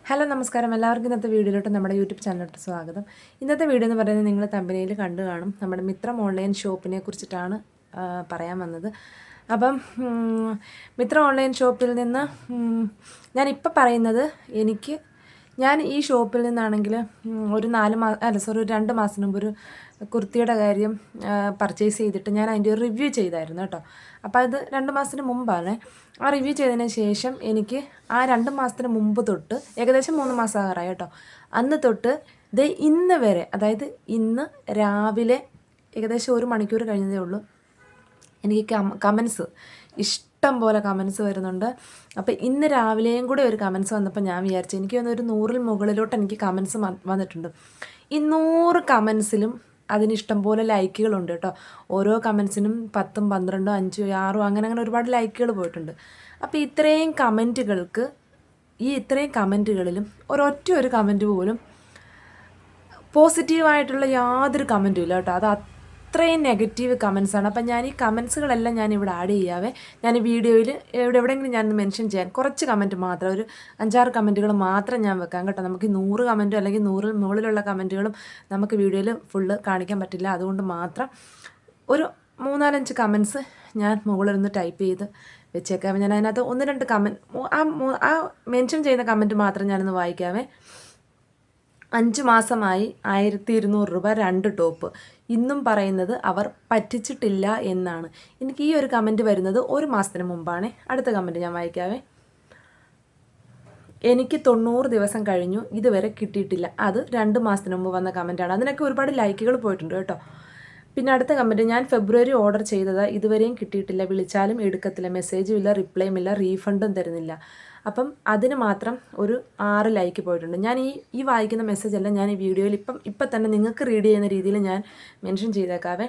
Hello നമസ്കാരം എല്ലാവർക്കും ഇന്നത്തെ വീഡിയോയിലോട്ട് നമ്മുടെ യൂട്യൂബ് ചാനലിലോട്ട് സ്വാഗതം. ഇന്നത്തെ വീഡിയോ എന്ന് പറയുന്നത് നിങ്ങൾ തമ്പനയിൽ കണ്ടു കാണും, നമ്മുടെ മിത്രം ഓൺലൈൻ ഷോപ്പിനെ കുറിച്ചിട്ടാണ് പറയാൻ വന്നത്. അപ്പം മിത്രം ഓൺലൈൻ ഷോപ്പിൽ നിന്ന് ഞാനിപ്പോൾ പറയുന്നത് ഞാൻ ഈ ഷോപ്പിൽ നിന്നാണെങ്കിൽ ഒരു 2 മാസം മുമ്പ് ഒരു കുർത്തിയുടെ കാര്യം പർച്ചേസ് ചെയ്തിട്ട് ഞാൻ അതിൻ്റെ ഒരു റിവ്യൂ ചെയ്തായിരുന്നു കേട്ടോ. അപ്പോൾ അത് 2 മാസത്തിന് മുമ്പാണ്. ആ റിവ്യൂ ചെയ്തതിന് ശേഷം എനിക്ക് ആ 2 മാസത്തിന് മുമ്പ് തൊട്ട് ഏകദേശം 3 മാസം ആകാറായി കേട്ടോ. അന്ന് തൊട്ട് ഇന്ന് വരെ, അതായത് ഇന്ന് രാവിലെ ഏകദേശം 1 മണിക്കൂർ കഴിഞ്ഞതേ ഉള്ളൂ, എനിക്ക് കമൻസ് ഇഷ്ടം പോലെ കമൻസ് വരുന്നുണ്ട്. അപ്പോൾ ഇന്ന് രാവിലെയും കൂടെ ഒരു കമൻസ് വന്നപ്പോൾ ഞാൻ വിചാരിച്ചു എനിക്ക് ഒരു 100ൽ മുകളിലോട്ട് എനിക്ക് കമൻസ് വന്നിട്ടുണ്ട്. ഈ 100 കമൻസിലും അതിന് ഇഷ്ടം പോലെ ലൈക്കുകളുണ്ട് കേട്ടോ. ഓരോ കമൻസിനും 10, 12, 5, 6 അങ്ങനെ ഒരുപാട് ലൈക്കുകൾ പോയിട്ടുണ്ട്. അപ്പോൾ ഇത്രയും കമൻറ്റുകളിലും ഒരു കമൻറ്റ് പോലും പോസിറ്റീവായിട്ടുള്ള യാതൊരു കമൻറ്റും ഇല്ല കേട്ടോ. അത് അത്രയും നെഗറ്റീവ് കമൻസാണ്. അപ്പം ഞാൻ ഈ കമൻസുകളെല്ലാം ഞാനിവിടെ ആഡ് ചെയ്യാവേ. ഞാൻ ഈ വീഡിയോയിൽ എവിടെയെങ്കിലും ഞാൻ മെൻഷൻ ചെയ്യാൻ കുറച്ച് കമൻറ്റ് മാത്രം, ഒരു 5-6 കമൻറ്റുകൾ മാത്രം ഞാൻ വെക്കാം കേട്ടോ. നമുക്ക് 100 കമൻറ്റും അല്ലെങ്കിൽ 100ൽ മുകളിലുള്ള കമൻറ്റുകളും നമുക്ക് വീഡിയോയിൽ ഫുള്ള് കാണിക്കാൻ പറ്റില്ല. അതുകൊണ്ട് മാത്രം ഒരു 3-4-5 കമൻസ് ഞാൻ മുകളിലൊന്ന് ടൈപ്പ് ചെയ്ത് വെച്ചേക്കാം. ഞാൻ അതിനകത്ത് 1-2 കമൻറ്റ്, ആ മെൻഷൻ ചെയ്യുന്ന കമൻറ്റ് മാത്രം ഞാനൊന്ന് വായിക്കാവേ. 5 മാസമായി 1200 രൂപ 2 ടോപ്പ്. ഇന്നും പറയുന്നത് അവർ പറ്റിച്ചിട്ടില്ല എന്നാണ്. എനിക്ക് ഈ ഒരു കമൻറ്റ് വരുന്നത് 1 മാസത്തിന് മുമ്പാണ്. അടുത്ത കമൻറ്റ് ഞാൻ വായിക്കാവേ. എനിക്ക് 90 ദിവസം കഴിഞ്ഞു, ഇതുവരെ കിട്ടിയിട്ടില്ല. അത് 2 മാസത്തിന് മുമ്പ് വന്ന കമൻറ്റാണ്. അതിനൊക്കെ ഒരുപാട് ലൈക്കുകൾ പോയിട്ടുണ്ട് കേട്ടോ. പിന്നെ അടുത്ത കമൻറ്റ്, ഞാൻ ഫെബ്രുവരി ഓർഡർ ചെയ്തത് ഇതുവരെയും കിട്ടിയിട്ടില്ല, വിളിച്ചാലും എടുക്കത്തില്ല, മെസ്സേജും ഇല്ല, റിപ്ലൈയും ഇല്ല, റീഫണ്ടും തരുന്നില്ല. അപ്പം അതിന് മാത്രം ഒരു 6 ലൈക്ക് പോയിട്ടുണ്ട്. ഞാൻ ഈ വായിക്കുന്ന മെസ്സേജെല്ലാം ഞാൻ ഈ വീഡിയോയിൽ ഇപ്പം തന്നെ നിങ്ങൾക്ക് റീഡ് ചെയ്യുന്ന രീതിയിൽ ഞാൻ മെൻഷൻ ചെയ്തേക്കാവേ.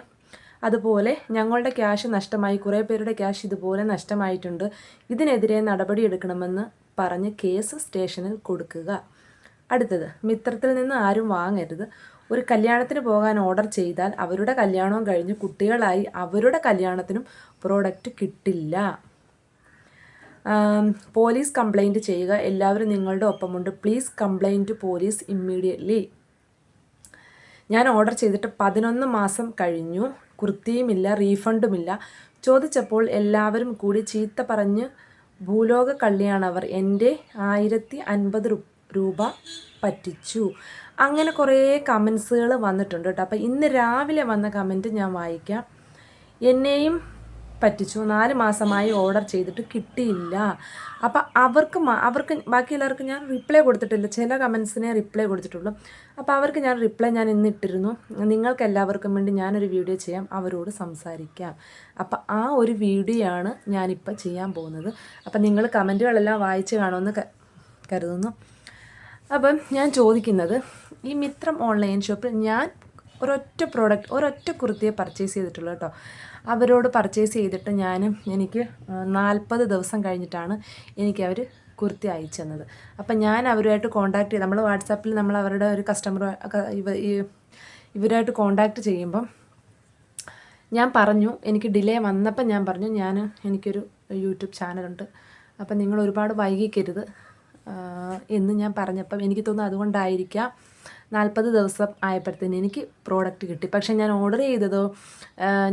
അതുപോലെ ഞങ്ങളുടെ ക്യാഷ് നഷ്ടമായി, കുറേ പേരുടെ ക്യാഷ് ഇതുപോലെ നഷ്ടമായിട്ടുണ്ട്. ഇതിനെതിരെ നടപടി എടുക്കണമെന്ന് പറഞ്ഞ് കേസ് സ്റ്റേഷനിൽ കൊടുക്കുക. അടുത്തത്, മിത്രത്തിൽ നിന്ന് ആരും വാങ്ങരുത്. ഒരു കല്യാണത്തിന് പോകാൻ ഓർഡർ ചെയ്താൽ അവരുടെ കല്യാണവും കഴിഞ്ഞ് കുട്ടികളായി അവരുടെ കല്യാണത്തിനും പ്രോഡക്റ്റ് കിട്ടില്ല. പോലീസ് കംപ്ലൈൻറ്റ് ചെയ്യുക, എല്ലാവരും നിങ്ങളുടെ ഒപ്പമുണ്ട്, പ്ലീസ് കംപ്ലൈൻറ്റ് പോലീസ് ഇമ്മീഡിയറ്റ്ലി. ഞാൻ ഓർഡർ ചെയ്തിട്ട് 11 മാസം കഴിഞ്ഞു, കുർത്തിയുമില്ല, റീഫണ്ടുമില്ല. ചോദിച്ചപ്പോൾ എല്ലാവരും കൂടി ചീത്ത പറഞ്ഞ് ഭൂലോക കള്ളിയാണവർ, എൻ്റെ 1050 രൂപ പറ്റിച്ചു. അങ്ങനെ കുറേ കമൻസുകൾ വന്നിട്ടുണ്ട് കേട്ടോ. അപ്പോൾ ഇന്ന് രാവിലെ വന്ന കമൻറ്റ് ഞാൻ വായിക്കാം. എന്നെയും പറ്റിച്ചു, 4 മാസമായി ഓർഡർ ചെയ്തിട്ട് കിട്ടിയില്ല. അപ്പോൾ അവർക്ക് ബാക്കി എല്ലാവർക്കും ഞാൻ റിപ്ലൈ കൊടുത്തിട്ടില്ല. ചില കമൻസിനെ റിപ്ലൈ കൊടുത്തിട്ടുള്ളൂ. അപ്പോൾ അവർക്ക് ഞാൻ റിപ്ലൈ ഇന്ന് ഇട്ടിരുന്നു. നിങ്ങൾക്ക് എല്ലാവർക്കും വേണ്ടി ഞാനൊരു വീഡിയോ ചെയ്യാം, അവരോട് സംസാരിക്കാം. അപ്പോൾ ആ ഒരു വീഡിയോ ആണ് ഞാനിപ്പോൾ ചെയ്യാൻ പോകുന്നത്. അപ്പം നിങ്ങൾ കമൻറ്റുകളെല്ലാം വായിച്ച് കാണുമെന്ന് കരുതുന്നു. അപ്പം ഞാൻ ചോദിക്കുന്നത്, ഈ മിത്രം ഓൺലൈൻ ഷോപ്പിൽ ഞാൻ ഒരൊറ്റ കുർത്തിയെ പർച്ചേസ് ചെയ്തിട്ടുള്ളൂ കേട്ടോ. അവരോട് പർച്ചേസ് ചെയ്തിട്ട് എനിക്ക് 40 ദിവസം കഴിഞ്ഞിട്ടാണ് എനിക്ക് അവർ കുർത്തി അയച്ചു തന്നത്. അപ്പം ഞാൻ അവരുമായിട്ട് കോൺടാക്ട് ചെയ്ത്, നമ്മൾ വാട്സാപ്പിൽ നമ്മൾ അവരുടെ ഒരു കസ്റ്റമർ ഇവരായിട്ട് കോൺടാക്ട് ചെയ്യുമ്പം ഞാൻ പറഞ്ഞു, എനിക്ക് ഡിലേ വന്നപ്പം ഞാൻ പറഞ്ഞു, എനിക്കൊരു യൂട്യൂബ് ചാനലുണ്ട്, അപ്പം നിങ്ങൾ ഒരുപാട് വൈകിക്കരുത് എന്ന് ഞാൻ പറഞ്ഞപ്പം എനിക്ക് തോന്നുന്നു അതുകൊണ്ടായിരിക്കാം 40 ദിവസം ആയപ്പോഴത്തേന് എനിക്ക് പ്രോഡക്റ്റ് കിട്ടി. പക്ഷേ ഞാൻ ഓർഡർ ചെയ്തതോ,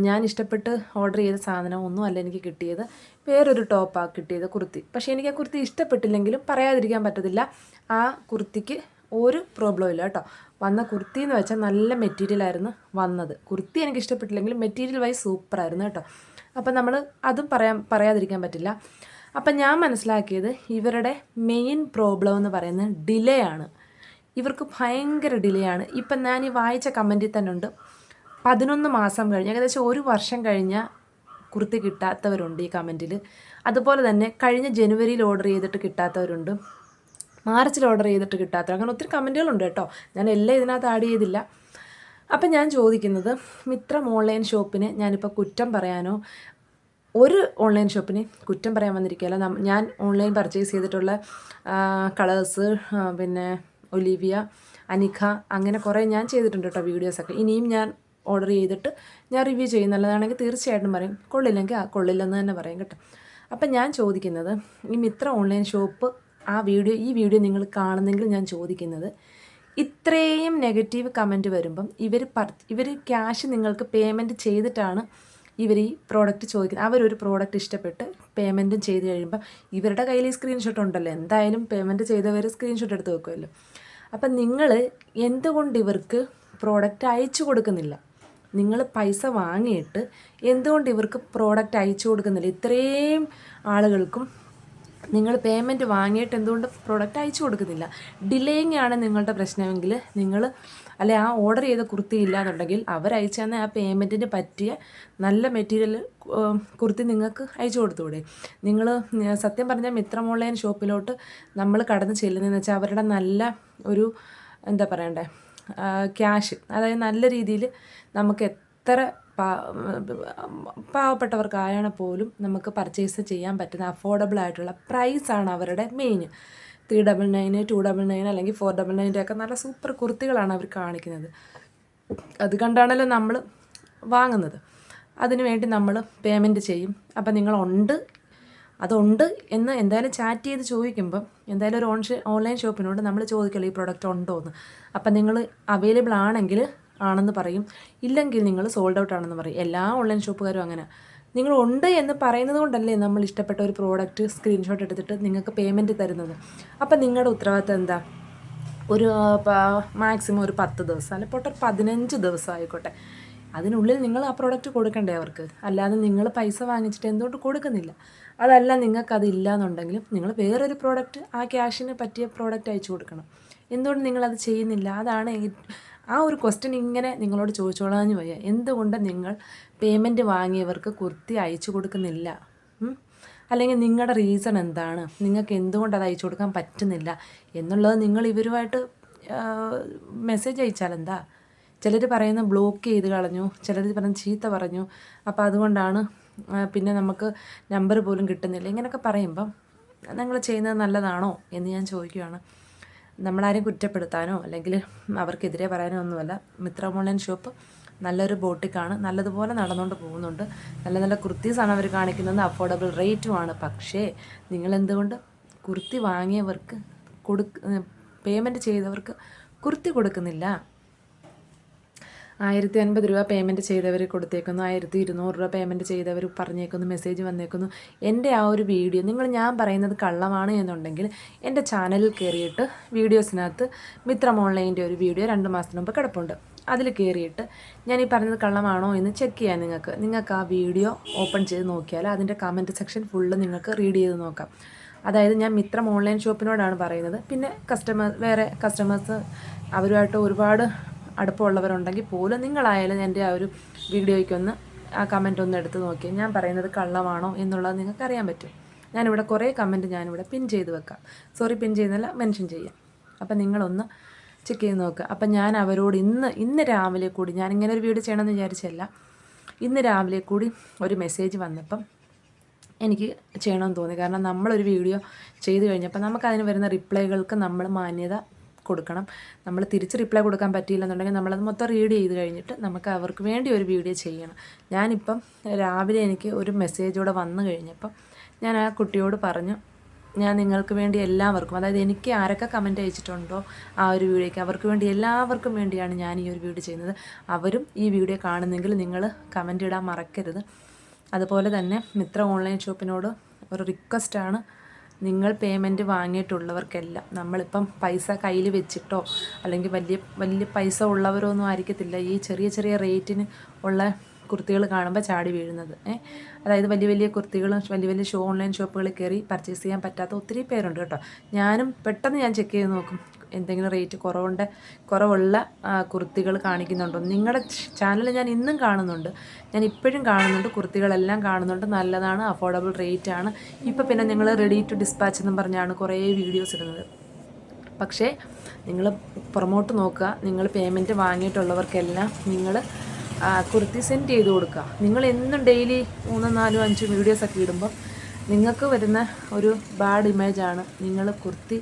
ഞാൻ ഇഷ്ടപ്പെട്ട് ഓർഡർ ചെയ്ത സാധനം ഒന്നുമല്ല എനിക്ക് കിട്ടിയത്. വേറൊരു ടോപ്പാണ് കിട്ടിയത്, കുർത്തി. പക്ഷേ എനിക്ക് ആ കുർത്തി ഇഷ്ടപ്പെട്ടില്ലെങ്കിലും പറയാതിരിക്കാൻ പറ്റത്തില്ല, ആ കുർത്തിക്ക് ഒരു പ്രോബ്ലം ഇല്ല കേട്ടോ. വന്ന കുർത്തി എന്ന് വെച്ചാൽ നല്ല മെറ്റീരിയലായിരുന്നു വന്നത്. കുർത്തി എനിക്ക് ഇഷ്ടപ്പെട്ടില്ലെങ്കിലും മെറ്റീരിയൽ വൈസ് സൂപ്പറായിരുന്നു കേട്ടോ. അപ്പം നമ്മൾ അതും പറയാതിരിക്കാൻ പറ്റില്ല. അപ്പം ഞാൻ മനസ്സിലാക്കിയത് ഇവരുടെ മെയിൻ പ്രോബ്ലം എന്ന് പറയുന്നത് ഡിലേ ആണ്. ഇവർക്ക് ഭയങ്കര ഡിലേ ആണ്. ഇപ്പം ഞാൻ ഈ വായിച്ച കമൻറ്റിൽ തന്നെ ഉണ്ട്, 11 മാസം കഴിഞ്ഞ് ഏകദേശം 1 വർഷം കഴിഞ്ഞ കുർത്തി കിട്ടാത്തവരുണ്ട് ഈ കമൻറ്റിൽ. അതുപോലെ തന്നെ കഴിഞ്ഞ ജനുവരിയിൽ ഓർഡർ ചെയ്തിട്ട് കിട്ടാത്തവരുണ്ട്, മാർച്ചിൽ ഓർഡർ ചെയ്തിട്ട് കിട്ടാത്തവർ, അങ്ങനെ ഒത്തിരി കമൻറ്റുകളുണ്ട് കേട്ടോ. ഞാൻ എല്ലാം ഇതിനകത്ത് ആഡ് ചെയ്തില്ല. അപ്പം ഞാൻ ചോദിക്കുന്നത്, മിത്രം ഓൺലൈൻ ഷോപ്പിനെ ഞാനിപ്പോൾ കുറ്റം പറയാനോ, ഒരു ഓൺലൈൻ ഷോപ്പിനെ കുറ്റം പറയാൻ വന്നിരിക്കുകയല്ല. ഞാൻ ഓൺലൈൻ പർച്ചേസ് ചെയ്തിട്ടുള്ള കളേഴ്സ്, പിന്നെ ഒലിവിയ, അനിഖ, അങ്ങനെ കുറേ ഞാൻ ചെയ്തിട്ടുണ്ട് കേട്ടോ വീഡിയോസൊക്കെ. ഇനിയും ഞാൻ ഓർഡർ ചെയ്തിട്ട് ഞാൻ റിവ്യൂ ചെയ്യും. നല്ലതാണെങ്കിൽ തീർച്ചയായിട്ടും പറയും, കൊള്ളില്ലെങ്കിൽ കൊള്ളില്ലെന്ന് തന്നെ പറയും കേട്ടോ. അപ്പം ഞാൻ ചോദിക്കുന്നത്, ഈ മിത്ര ഓൺലൈൻ ഷോപ്പ് ഈ വീഡിയോ നിങ്ങൾ കാണുന്നെങ്കിൽ ഞാൻ ചോദിക്കുന്നത്, ഇത്രയും നെഗറ്റീവ് കമൻറ്റ് വരുമ്പം ഇവർ ക്യാഷ് നിങ്ങൾക്ക് പേയ്മെൻറ്റ് ചെയ്തിട്ടാണ് ഇവർ ഈ പ്രോഡക്റ്റ് ചോദിക്കുന്നത്. അവരൊരു പ്രോഡക്റ്റ് ഇഷ്ടപ്പെട്ട് പേയ്മെൻറ്റും ചെയ്ത് കഴിയുമ്പം ഇവരുടെ കയ്യിൽ ഈ സ്ക്രീൻഷോട്ട് ഉണ്ടല്ലോ, എന്തായാലും പേയ്മെൻറ്റ് ചെയ്തവർ സ്ക്രീൻഷോട്ട് എടുത്ത് വെക്കുമല്ലോ. അപ്പം നിങ്ങൾ എന്തുകൊണ്ട് ഇവർക്ക് പ്രോഡക്റ്റ് അയച്ചു കൊടുക്കുന്നില്ല? നിങ്ങൾ പൈസ വാങ്ങിയിട്ട് എന്തുകൊണ്ട് ഇവർക്ക് പ്രോഡക്റ്റ് അയച്ചു കൊടുക്കുന്നില്ല? ഇത്രയും ആളുകൾക്കും നിങ്ങൾ പേയ്മെൻറ്റ് വാങ്ങിയിട്ട് എന്തുകൊണ്ട് പ്രോഡക്റ്റ് അയച്ചു കൊടുക്കുന്നില്ല? ഡിലേയിങ് ആണ് നിങ്ങളുടെ പ്രശ്നമെങ്കിൽ നിങ്ങൾ ആ ഓർഡർ ചെയ്ത കുർത്തി ഇല്ലാന്നുണ്ടെങ്കിൽ അവരയച്ചു തന്ന ആ പേയ്മെൻറ്റിന് പറ്റിയ നല്ല മെറ്റീരിയൽ കുർത്തി നിങ്ങൾക്ക് അയച്ചു കൊടുത്തുകൂടെ? നിങ്ങൾ സത്യം പറഞ്ഞാൽ മിത്രം ഓൺലൈൻ ഷോപ്പിലോട്ട് നമ്മൾ കടന്ന് ചെല്ലുന്നതെന്ന് വെച്ചാൽ അവരുടെ നല്ല ഒരു എന്താ പറയണ്ടേ ക്യാഷ്, അതായത് നല്ല രീതിയിൽ നമുക്ക് എത്ര പാവപ്പെട്ടവർക്കായാണ് പോലും നമുക്ക് പർച്ചേസ് ചെയ്യാൻ പറ്റുന്ന അഫോർഡബിൾ ആയിട്ടുള്ള പ്രൈസാണ് അവരുടെ മെയിൻ. 399, 299 അല്ലെങ്കിൽ 499 ഒക്കെ നല്ല സൂപ്പർ കുർത്തികളാണ് അവർ കാണിക്കുന്നത്. അത് കണ്ടാണല്ലോ നമ്മൾ വാങ്ങുന്നത്. അതിനു വേണ്ടി നമ്മൾ പേയ്മെൻറ്റ് ചെയ്യും. അപ്പം അതുണ്ട് എന്ന് എന്തായാലും ചാറ്റ് ചെയ്ത് ചോദിക്കുമ്പം എന്തായാലും ഒരു ഓൺലൈൻ ഷോപ്പിനോട് നമ്മൾ ചോദിക്കല്ലോ ഈ പ്രോഡക്റ്റ് ഉണ്ടോ എന്ന്. അപ്പം നിങ്ങൾ അവൈലബിൾ ആണെന്ന് പറയും, ഇല്ലെങ്കിൽ നിങ്ങൾ സോൾഡ് ഔട്ട് ആണെന്ന് പറയും. എല്ലാ ഓൺലൈൻ ഷോപ്പുകാരും അങ്ങനെ. നിങ്ങൾ ഉണ്ട് എന്ന് പറയുന്നത് കൊണ്ടല്ലേ നമ്മൾ ഇഷ്ടപ്പെട്ട ഒരു പ്രോഡക്റ്റ് സ്ക്രീൻഷോട്ട് എടുത്തിട്ട് നിങ്ങൾക്ക് പേയ്മെൻറ്റ് തരുന്നത്. അപ്പം നിങ്ങളുടെ ഉത്തരവാദിത്തം എന്താ? ഒരു മാക്സിമം ഒരു 10 ദിവസം അല്ലെങ്കിൽ ഒരു 15 ദിവസം ആയിക്കോട്ടെ, അതിനുള്ളിൽ നിങ്ങൾ ആ പ്രോഡക്റ്റ് കൊടുക്കണ്ടേ അവർക്ക്? അല്ലാതെ നിങ്ങൾ പൈസ വാങ്ങിച്ചിട്ട് എന്തുകൊണ്ട് കൊടുക്കുന്നില്ല? അതല്ല നിങ്ങൾക്കതില്ല എന്നുണ്ടെങ്കിലും നിങ്ങൾ വേറൊരു പ്രോഡക്റ്റ് ആ ക്യാഷിന് പറ്റിയ പ്രോഡക്റ്റ് അയച്ചു കൊടുക്കണം. എന്തുകൊണ്ട് നിങ്ങളത് ചെയ്യുന്നില്ല? അതാണ് ആ ഒരു ക്വസ്റ്റ്യൻ ഇങ്ങനെ നിങ്ങളോട് ചോദിച്ചോളാഞ്ഞു പോയ. എന്തുകൊണ്ട് നിങ്ങൾ പേയ്മെൻറ്റ് വാങ്ങിയവർക്ക് കുർത്തി അയച്ചു കൊടുക്കുന്നില്ല? അല്ലെങ്കിൽ നിങ്ങളുടെ റീസൺ എന്താണ്? നിങ്ങൾക്ക് എന്തുകൊണ്ട് അത് അയച്ചു കൊടുക്കാൻ പറ്റുന്നില്ല എന്നുള്ളത് നിങ്ങൾ ഇവരുമായിട്ട് മെസ്സേജ് അയച്ചാൽ എന്താ? ചിലർ പറയുന്ന ബ്ലോക്ക് ചെയ്ത് കളഞ്ഞു, ചിലർ പറയുന്ന ചീത്ത പറഞ്ഞു, അപ്പോൾ അതുകൊണ്ടാണ് പിന്നെ നമുക്ക് നമ്പർ പോലും കിട്ടുന്നില്ല. ഇങ്ങനെയൊക്കെ പറയുമ്പം നിങ്ങൾ ചെയ്യുന്നത് നല്ലതാണോ എന്ന് ഞാൻ ചോദിക്കുകയാണ്. നമ്മളാരെയും കുറ്റപ്പെടുത്താനോ അല്ലെങ്കിൽ അവർക്കെതിരെ പറയാനോ ഒന്നുമല്ല. മിത്രം ഓൺലൈൻ ഷോപ്പ് നല്ലൊരു ബോട്ടിക്കാണ്, നല്ലതുപോലെ നടന്നുകൊണ്ട് പോകുന്നുണ്ട്. നല്ല നല്ല കുർത്തീസാണ് അവർ കാണിക്കുന്നത്, അഫോർഡബിൾ റേറ്റുമാണ്. പക്ഷേ നിങ്ങളെന്തുകൊണ്ട് കുർത്തി വാങ്ങിയവർക്ക് പേയ്മെൻറ്റ് ചെയ്തവർക്ക് കുർത്തി കൊടുക്കുന്നില്ല? 1050 രൂപ പേയ്മെൻറ്റ് ചെയ്തവർ കൊടുത്തേക്കുന്നു, 1200 രൂപ പേയ്മെൻറ്റ് ചെയ്തവർ പറഞ്ഞേക്കുന്നു, മെസ്സേജ് വന്നേക്കുന്നു. എൻ്റെ ആ ഒരു വീഡിയോ ഞാൻ പറയുന്നത് കള്ളമാണ് എന്നുണ്ടെങ്കിൽ എൻ്റെ ചാനലിൽ കയറിയിട്ട് വീഡിയോസിനകത്ത് മിത്രം ഓൺലൈൻ്റെ ഒരു വീഡിയോ 2 മാസത്തിന് മുമ്പ് കിടപ്പുണ്ട്. അതിൽ കയറിയിട്ട് ഞാൻ ഈ പറഞ്ഞത് കള്ളമാണോ എന്ന് ചെക്ക് ചെയ്യാൻ നിങ്ങൾക്ക് ആ വീഡിയോ ഓപ്പൺ ചെയ്ത് നോക്കിയാൽ അതിൻ്റെ കമൻറ്റ് സെക്ഷൻ ഫുള്ള് നിങ്ങൾക്ക് റീഡ് ചെയ്ത് നോക്കാം. അതായത് ഞാൻ മിത്രം ഓൺലൈൻ ഷോപ്പിനോടാണ് പറയുന്നത്. പിന്നെ വേറെ കസ്റ്റമേഴ്സ് അവരുമായിട്ട് ഒരുപാട് അടുപ്പമുള്ളവരുണ്ടെങ്കിൽ പോലും നിങ്ങളായാലും എൻ്റെ ആ ഒരു വീഡിയോയ്ക്കൊന്ന് ആ കമൻറ്റ് ഒന്ന് എടുത്ത് നോക്കി ഞാൻ പറയുന്നത് കള്ളമാണോ എന്നുള്ളത് നിങ്ങൾക്ക് അറിയാൻ പറ്റും. ഞാനിവിടെ കുറേ കമൻറ്റ് ഞാനിവിടെ പിൻ ചെയ്ത് വെക്കാം. പിൻ ചെയ്യുന്നല്ല, മെൻഷൻ ചെയ്യാം. അപ്പം നിങ്ങളൊന്ന് ചെക്ക് ചെയ്ത് നോക്കുക. അപ്പം ഞാൻ അവരോട് ഇന്ന് രാവിലെ കൂടി, ഞാനിങ്ങനെ ഒരു വീഡിയോ ചെയ്യണമെന്ന് വിചാരിച്ചല്ല, ഇന്ന് രാവിലെ കൂടി ഒരു മെസ്സേജ് വന്നപ്പം എനിക്ക് ചെയ്യണമെന്ന് തോന്നി. കാരണം നമ്മളൊരു വീഡിയോ ചെയ്ത് കഴിഞ്ഞപ്പോൾ നമുക്കതിന് വരുന്ന റിപ്ലൈകൾക്ക് നമ്മൾ മാന്യത കൊടുക്കണം. നമ്മൾ തിരിച്ച് റിപ്ലൈ കൊടുക്കാൻ പറ്റിയില്ലെന്നുണ്ടെങ്കിൽ നമ്മളത് മൊത്തം റീഡ് ചെയ്ത് കഴിഞ്ഞിട്ട് നമുക്ക് അവർക്ക് വേണ്ടി ഒരു വീഡിയോ ചെയ്യണം. ഞാനിപ്പം രാവിലെ എനിക്ക് ഒരു മെസ്സേജോടെ വന്നു കഴിഞ്ഞപ്പം ഞാൻ ആ കുട്ടിയോട് പറഞ്ഞു, ഞാൻ നിങ്ങൾക്ക് വേണ്ടി എല്ലാവർക്കും, അതായത് എനിക്ക് ആരൊക്കെ കമൻറ്റ് അയച്ചിട്ടുണ്ടോ ആ ഒരു വീഡിയോയ്ക്ക് അവർക്ക് വേണ്ടി എല്ലാവർക്കും വേണ്ടിയാണ് ഞാൻ ഈ ഒരു വീഡിയോ ചെയ്യുന്നത്. അവരും ഈ വീഡിയോ കാണുന്നെങ്കിൽ നിങ്ങൾ കമൻറ്റ് ഇടാൻ മറക്കരുത്. അതുപോലെ തന്നെ മിത്രം ഓൺലൈൻ ഷോപ്പിനോട് ഒരു റിക്വസ്റ്റാണ്, നിങ്ങൾ പേയ്മെൻറ്റ് വാങ്ങിയിട്ടുള്ളവർക്കെല്ലാം, നമ്മളിപ്പം പൈസ കയ്യിൽ വെച്ചിട്ടോ അല്ലെങ്കിൽ വലിയ പൈസ ഉള്ളവരോ ഒന്നും ആയിരിക്കത്തില്ല ഈ ചെറിയ റേറ്റിന് ഉള്ള കുർത്തികൾ കാണുമ്പോൾ ചാടി വീഴുന്നത്. അതായത് വലിയ കുർത്തികളും വലിയ ഓൺലൈൻ ഷോപ്പുകളിൽ കയറി പർച്ചേസ് ചെയ്യാൻ പറ്റാത്ത ഒത്തിരി പേരുണ്ട് കേട്ടോ. ഞാനും പെട്ടെന്ന് ഞാൻ ചെക്ക് ചെയ്ത് നോക്കും എന്തെങ്കിലും റേറ്റ് കുറവുള്ള കുർത്തികൾ കാണിക്കുന്നുണ്ടോ. നിങ്ങളുടെ ചാനൽ ഞാൻ ഇന്നും കാണുന്നുണ്ട്, ഞാൻ ഇപ്പോഴും കാണുന്നുണ്ട്, കുർത്തികളെല്ലാം കാണുന്നുണ്ട്, നല്ലതാണ്, അഫോർഡബിൾ റേറ്റ് ആണ്. ഇപ്പോൾ പിന്നെ നിങ്ങൾ റെഡി ടു ഡിസ്പാച്ച് എന്നും പറഞ്ഞാണ് കുറേ വീഡിയോസ് ഇടുന്നത്. പക്ഷേ നിങ്ങൾ പുറമോട്ട് നോക്കുക, നിങ്ങൾ പേയ്മെൻറ്റ് വാങ്ങിയിട്ടുള്ളവർക്കെല്ലാം നിങ്ങൾ കുർത്തി സെൻഡ് ചെയ്ത് കൊടുക്കുക. നിങ്ങൾ എന്നും ഡെയിലി 3, 4, 5 വീഡിയോസൊക്കെ ഇടുമ്പോൾ നിങ്ങൾക്ക് വരുന്ന ഒരു ബാഡ് ഇമേജാണ് നിങ്ങൾ കുർത്തി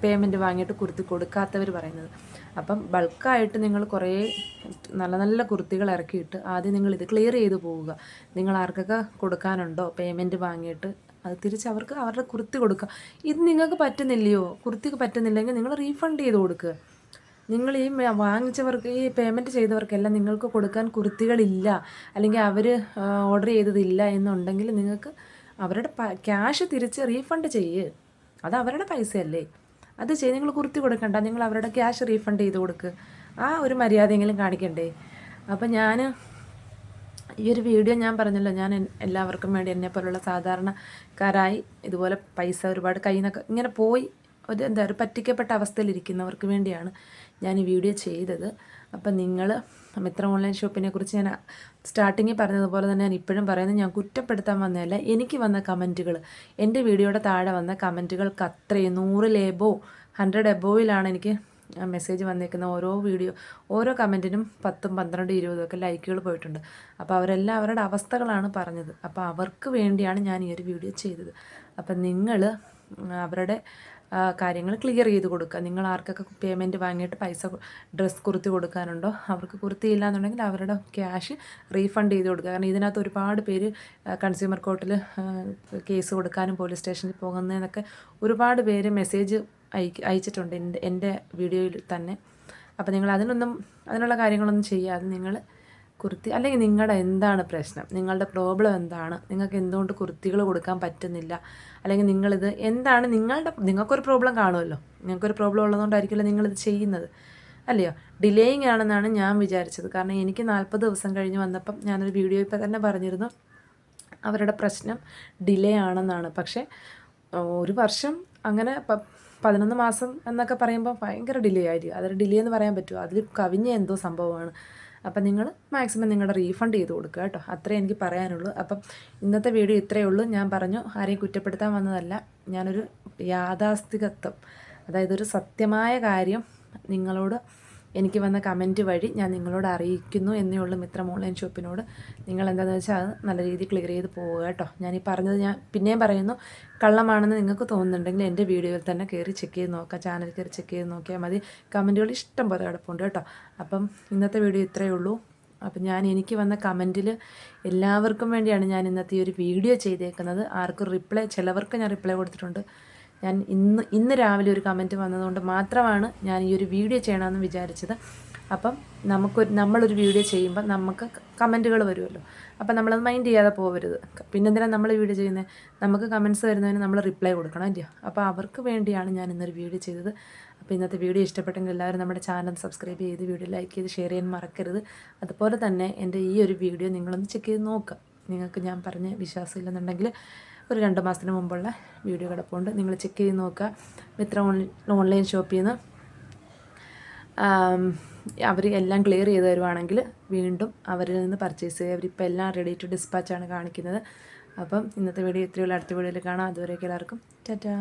പേയ്മെൻറ്റ് വാങ്ങിയിട്ട് കുർത്തി കൊടുക്കാത്തവർ പറയുന്നത്. അപ്പം ബൾക്കായിട്ട് നിങ്ങൾ കുറേ നല്ല കുർത്തികൾ ഇറക്കിയിട്ട് ആദ്യം നിങ്ങൾ ഇത് ക്ലിയർ ചെയ്ത് പോവുക. നിങ്ങൾ ആർക്കൊക്കെ കൊടുക്കാനുണ്ടോ പേയ്മെൻറ്റ് വാങ്ങിയിട്ട് അത് തിരിച്ച് അവർക്ക് അവരുടെ കുർത്തി കൊടുക്കുക. ഇത് നിങ്ങൾക്ക് പറ്റുന്നില്ലയോ, കുർത്തിക്ക് പറ്റുന്നില്ലെങ്കിൽ നിങ്ങൾ റീഫണ്ട് ചെയ്ത് കൊടുക്കുക. നിങ്ങൾ ഈ വാങ്ങിച്ചവർക്ക്, ഈ പേയ്മെൻറ്റ് ചെയ്തവർക്കെല്ലാം നിങ്ങൾക്ക് കൊടുക്കാൻ കുർത്തികളില്ല, അല്ലെങ്കിൽ അവർ ഓർഡർ ചെയ്തതില്ല എന്നുണ്ടെങ്കിൽ നിങ്ങൾക്ക് അവരുടെ ക്യാഷ് തിരിച്ച് റീഫണ്ട് ചെയ്യ്. അത് അവരുടെ പൈസയല്ലേ, അത് ചെയ്ത് നിങ്ങൾ കുർത്തി കൊടുക്കണ്ട, നിങ്ങൾ അവരുടെ ക്യാഷ് റീഫണ്ട് ചെയ്ത് കൊടുക്കുക. ആ ഒരു മര്യാദയെങ്കിലും കാണിക്കണ്ടേ. അപ്പം ഞാൻ ഈ ഒരു വീഡിയോ ഞാൻ പറഞ്ഞല്ലോ, ഞാൻ എല്ലാവർക്കും വേണ്ടി, എന്നെപ്പോലുള്ള സാധാരണക്കാരായി ഇതുപോലെ പൈസ ഒരുപാട് കയ്യിൽ നിന്നൊക്കെ ഇങ്ങനെ പോയി ഒരു പറ്റിക്കപ്പെട്ട അവസ്ഥയിലിരിക്കുന്നവർക്ക് വേണ്ടിയാണ് ഞാൻ ഈ വീഡിയോ ചെയ്തത്. അപ്പം നിങ്ങൾ മിത്ര ഓൺലൈൻ ഷോപ്പിനെ കുറിച്ച് ഞാൻ സ്റ്റാർട്ടിങ്ങിൽ പറഞ്ഞതുപോലെ തന്നെ ഞാൻ ഇപ്പോഴും പറയുന്നത്, ഞാൻ കുറ്റപ്പെടുത്താൻ വന്നതല്ല. എനിക്ക് വന്ന കമൻറ്റുകൾ, എൻ്റെ വീഡിയോയുടെ താഴെ വന്ന കമൻറ്റുകൾക്ക് അത്രയും 100 എബോ 100 എബോയിലാണ് എനിക്ക് മെസ്സേജ് വന്നേക്കുന്ന. ഓരോ കമൻറ്റിനും 10, 12, 20 ഒക്കെ ലൈക്കുകൾ പോയിട്ടുണ്ട്. അപ്പോൾ അവരെല്ലാം അവരുടെ അവസ്ഥകളാണ് പറഞ്ഞത്. അപ്പോൾ അവർക്ക് വേണ്ടിയാണ് ഞാൻ ഈ ഒരു വീഡിയോ ചെയ്തത്. അപ്പം നിങ്ങൾ അവരുടെ കാര്യങ്ങൾ ക്ലിയർ ചെയ്ത് കൊടുക്കുക. നിങ്ങൾ ആർക്കൊക്കെ പേയ്മെൻറ്റ് വാങ്ങിയിട്ട് ഡ്രസ്സ് കുർത്തി കൊടുക്കാനുണ്ടോ, അവർക്ക് കുർത്തി ഇല്ല എന്നുണ്ടെങ്കിൽ അവരുടെ ക്യാഷ് റീഫണ്ട് ചെയ്ത് കൊടുക്കുക. കാരണം ഇതിനകത്ത് ഒരുപാട് പേര് കൺസ്യൂമർ കോർട്ടിൽ കേസ് കൊടുക്കാനും പോലീസ് സ്റ്റേഷനിൽ പോകുന്നതെന്നൊക്കെ ഒരുപാട് പേര് മെസ്സേജ് അയച്ചിട്ടുണ്ട് എൻ്റെ വീഡിയോയിൽ തന്നെ. അപ്പോൾ നിങ്ങൾ അതിനുള്ള കാര്യങ്ങളൊന്നും ചെയ്യാതെ നിങ്ങൾ കുർത്തി, അല്ലെങ്കിൽ നിങ്ങളുടെ എന്താണ് പ്രശ്നം, നിങ്ങളുടെ പ്രോബ്ലം എന്താണ്, നിങ്ങൾക്ക് എന്തുകൊണ്ട് കുർത്തികൾ കൊടുക്കാൻ പറ്റുന്നില്ല, അല്ലെങ്കിൽ നിങ്ങളിത് എന്താണ്, നിങ്ങൾക്കൊരു പ്രോബ്ലം കാണുമല്ലോ, നിങ്ങൾക്കൊരു പ്രോബ്ലം ഉള്ളതുകൊണ്ടായിരിക്കുമല്ലോ നിങ്ങളിത് ചെയ്യുന്നത്, അല്ലയോ. ഡിലേയിങ് ആണെന്നാണ് ഞാൻ വിചാരിച്ചത്. കാരണം എനിക്ക് 40 ദിവസം കഴിഞ്ഞ് വന്നപ്പം ഞാനൊരു വീഡിയോ ഇപ്പോൾ തന്നെ പറഞ്ഞിരുന്നു, അവരുടെ പ്രശ്നം ഡിലേ ആണെന്നാണ്. പക്ഷേ 1 വർഷം അങ്ങനെ 11 മാസം എന്നൊക്കെ പറയുമ്പോൾ ഭയങ്കര ഡിലേ ആയിരിക്കും. അതൊരു ഡിലേ എന്ന് പറയാൻ പറ്റുമോ, അതിൽ കവിഞ്ഞ എന്തോ സംഭവമാണ്. അപ്പം നിങ്ങൾ മാക്സിമം നിങ്ങളുടെ റീഫണ്ട് ചെയ്ത് കൊടുക്കുക കേട്ടോ. അത്രേ എനിക്ക് പറയാനുള്ളൂ. അപ്പം ഇന്നത്തെ വീഡിയോ ഇത്രയേ ഉള്ളൂ. ഞാൻ പറഞ്ഞു, ആരെയും കുറ്റപ്പെടുത്താൻ വന്നതല്ല. ഞാനൊരു യാഥാസ്ഥികത്വം, അതായത് ഒരു സത്യമായ കാര്യം നിങ്ങളോട് എനിക്ക് വന്ന കമൻറ്റ് വഴി ഞാൻ നിങ്ങളോട് അറിയിക്കുന്നു എന്നേ ഉള്ളൂ. മിത്രം ഓൺലൈൻ ഷോപ്പിനോട് നിങ്ങൾ എന്താണെന്ന് വെച്ചാൽ അത് നല്ല രീതിയിൽ ക്ലിയർ ചെയ്ത് പോവുക കേട്ടോ. ഞാൻ ഈ പറഞ്ഞത് ഞാൻ പിന്നെയും പറയുന്നു, കള്ളമാണെന്ന് നിങ്ങൾക്ക് തോന്നുന്നുണ്ടെങ്കിൽ എൻ്റെ വീഡിയോയിൽ തന്നെ കയറി ചെക്ക് ചെയ്ത് നോക്കാം, ചാനൽ കയറി ചെക്ക് ചെയ്ത് നോക്കിയാൽ മതി. കമൻറ്റുകൾ ഇഷ്ടം പോലെ കിടപ്പുണ്ട് കേട്ടോ. അപ്പം ഇന്നത്തെ വീഡിയോ ഇത്രയേ ഉള്ളൂ. അപ്പം എനിക്ക് വന്ന കമൻറ്റിൽ എല്ലാവർക്കും വേണ്ടിയാണ് ഞാൻ ഇന്നത്തെ ഈ ഒരു വീഡിയോ ചെയ്തേക്കുന്നത്. ആർക്കും ചിലവർക്ക് ഞാൻ റിപ്ലൈ കൊടുത്തിട്ടുണ്ട്. ഞാൻ ഇന്ന് രാവിലെ ഒരു കമൻറ്റ് വന്നതുകൊണ്ട് മാത്രമാണ് ഞാൻ ഈ ഒരു വീഡിയോ ചെയ്യണമെന്ന് വിചാരിച്ചത്. അപ്പം നമ്മളൊരു വീഡിയോ ചെയ്യുമ്പോൾ നമുക്ക് കമൻറ്റുകൾ വരുമല്ലോ, അപ്പം നമ്മളത് മൈൻഡ് ചെയ്യാതെ പോകരുത്. പിന്നെന്തിനാണ് നമ്മൾ വീഡിയോ ചെയ്യുന്നത്, നമുക്ക് കമൻറ്റ്സ് വരുന്നതിന് നമ്മൾ റിപ്ലൈ കൊടുക്കണം, അല്ലയോ. അപ്പോൾ അവർക്ക് വേണ്ടിയാണ് ഞാൻ ഇന്നൊരു വീഡിയോ ചെയ്തത്. അപ്പോൾ ഇന്നത്തെ വീഡിയോ ഇഷ്ടപ്പെട്ടെങ്കിൽ എല്ലാവരും നമ്മുടെ ചാനൽ സബ്സ്ക്രൈബ് ചെയ്ത് വീഡിയോ ലൈക്ക് ചെയ്ത് ഷെയർ ചെയ്യാൻ മറക്കരുത്. അതുപോലെ തന്നെ എൻ്റെ ഈ ഒരു വീഡിയോ നിങ്ങളൊന്ന് ചെക്ക് ചെയ്ത് നോക്കുക. നിങ്ങൾക്ക് ഞാൻ പറഞ്ഞ വിശ്വാസമില്ലെന്നുണ്ടെങ്കിൽ ഒരു 2 മാസത്തിന് മുമ്പുള്ള വീഡിയോ കിടപ്പുണ്ട്, നിങ്ങൾ ചെക്ക് ചെയ്ത് നോക്കുക. മിത്ര ഓൺലൈൻ ഷോപ്പിൽ നിന്ന് അവർ എല്ലാം ക്ലിയർ ചെയ്ത് തരുവാണെങ്കിൽ വീണ്ടും അവരിൽ നിന്ന് പർച്ചേസ് ചെയ്യുക. അവരിപ്പോൾ എല്ലാം റെഡി ടു ഡിസ്പാച്ചാണ് കാണിക്കുന്നത്. അപ്പം ഇന്നത്തെ വീഡിയോ ഇത്രയുള്ള, അടുത്ത വീഡിയോയിൽ കാണാം. അതുവരേക്കും എല്ലാവർക്കും ടാറ്റാ.